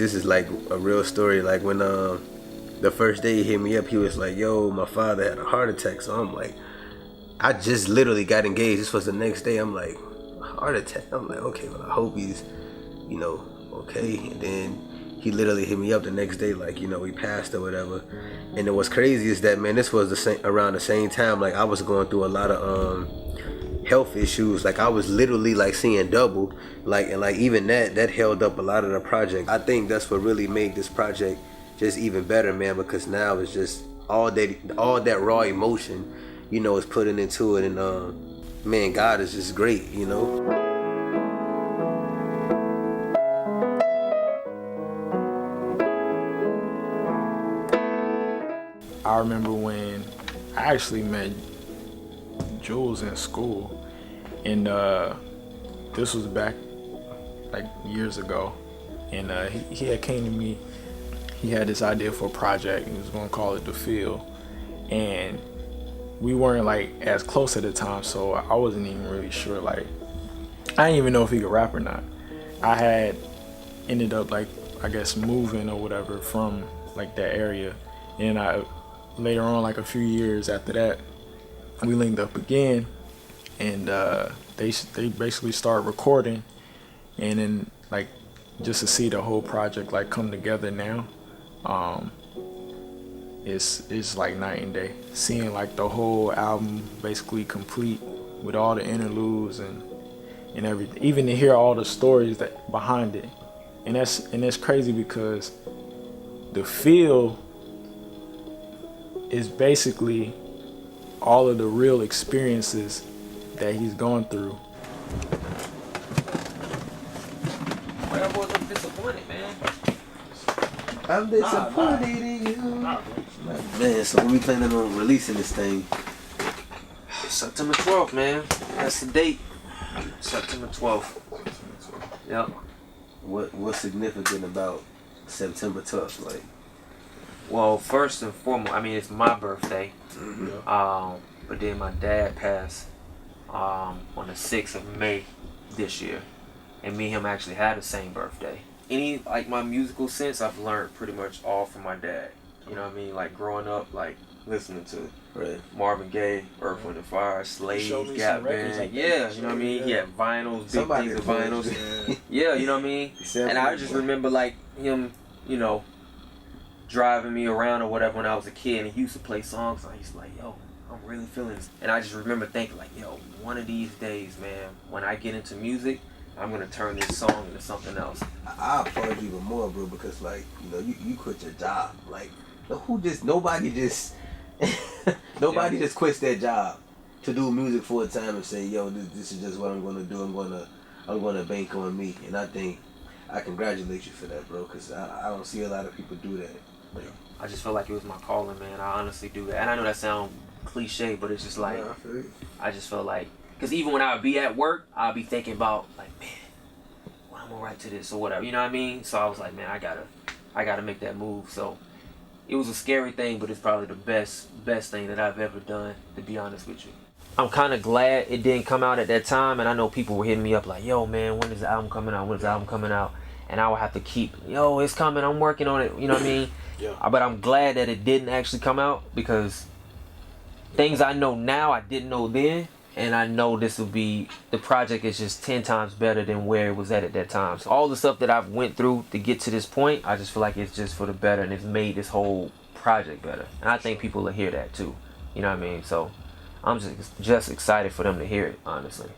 this is like a real story. Like when the first day he hit me up, he was like, "Yo, my father had a heart attack." So I'm like, I just literally got engaged. This was the next day. I'm like, heart attack. I'm like, okay, well, I hope he's, okay. And then he literally hit me up the next day, like, he passed or whatever. And then what's crazy is that, man, this was around the same time. Like, I was going through a lot of health issues. Like, I was literally like seeing double. Like, and like even that held up a lot of the project. I think that's what really made this project just even better, man, because now it's just all that raw emotion, is putting into it. And man, God is just great, I remember when I actually met Jules in school, and this was back like years ago, and he had came to me. He had this idea for a project. He was going to call it The Field, and we weren't like as close at the time, so I wasn't even really sure. Like, I didn't even know if he could rap or not. I had ended up like, I guess, moving or whatever from like that area, and I later on, like a few years after that, we linked up again, and they basically started recording, and then like just to see the whole project like come together now, it's like night and day. Seeing like the whole album basically complete with all the interludes and everything, even to hear all the stories that behind it, and that's crazy because The Field is basically all of the real experiences that he's gone through. Well, I wasn't disappointed, man. I'm disappointed in you. Man, so when we planning on releasing this thing? September 12th, man. That's the date. September 12th. Yep. What's significant about September 12th? Like, well, first and foremost, I mean, it's my birthday. mm-hmm. But then my dad passed on the 6th of May this year. And me and him actually had the same birthday. Like my musical sense, I've learned pretty much all from my dad. You know what I mean? Like growing up, like listening to Marvin Gaye, Earth, Wind and Fire, Slade, Gap Band. Like yeah, you know what I mean? He had vinyls, big things of vinyls. Yeah, you know what I mean? And I just remember like him, driving me around or whatever when I was a kid, and he used to play songs. And I used to like, yo, I'm really feeling this. And I just remember thinking like, yo, one of these days, man, when I get into music, I'm gonna turn this song into something else. I applaud you even more, bro, because like, you quit your job. Like, nobody just just quits their job to do music full time and say, yo, this is just what I'm gonna do. I'm gonna bank on me. And I congratulate you for that, bro, because I don't see a lot of people do that. Like, I just feel like it was my calling, man. I honestly do that. And I know that sounds cliche, but it's just like, yeah, I feel you. I just feel like, because even when I would be at work, I'd be thinking about, like, man, when I'm going to write to this or whatever, you know what I mean? So I was like, man, I gotta make that move. So it was a scary thing, but it's probably the best thing that I've ever done, to be honest with you. I'm kind of glad it didn't come out at that time, and I know people were hitting me up like, yo, man, when is the album coming out? When is the album coming out? And I would have to keep, yo, it's coming, I'm working on it, you know what I mean? Yeah. But I'm glad that it didn't actually come out, because things I know now I didn't know then, and I know the project is just 10 times better than where it was at that time. So all the stuff that I've went through to get to this point, I just feel like it's just for the better, and it's made this whole project better. And I think people will hear that too, you know what I mean? So I'm just excited for them to hear it, honestly.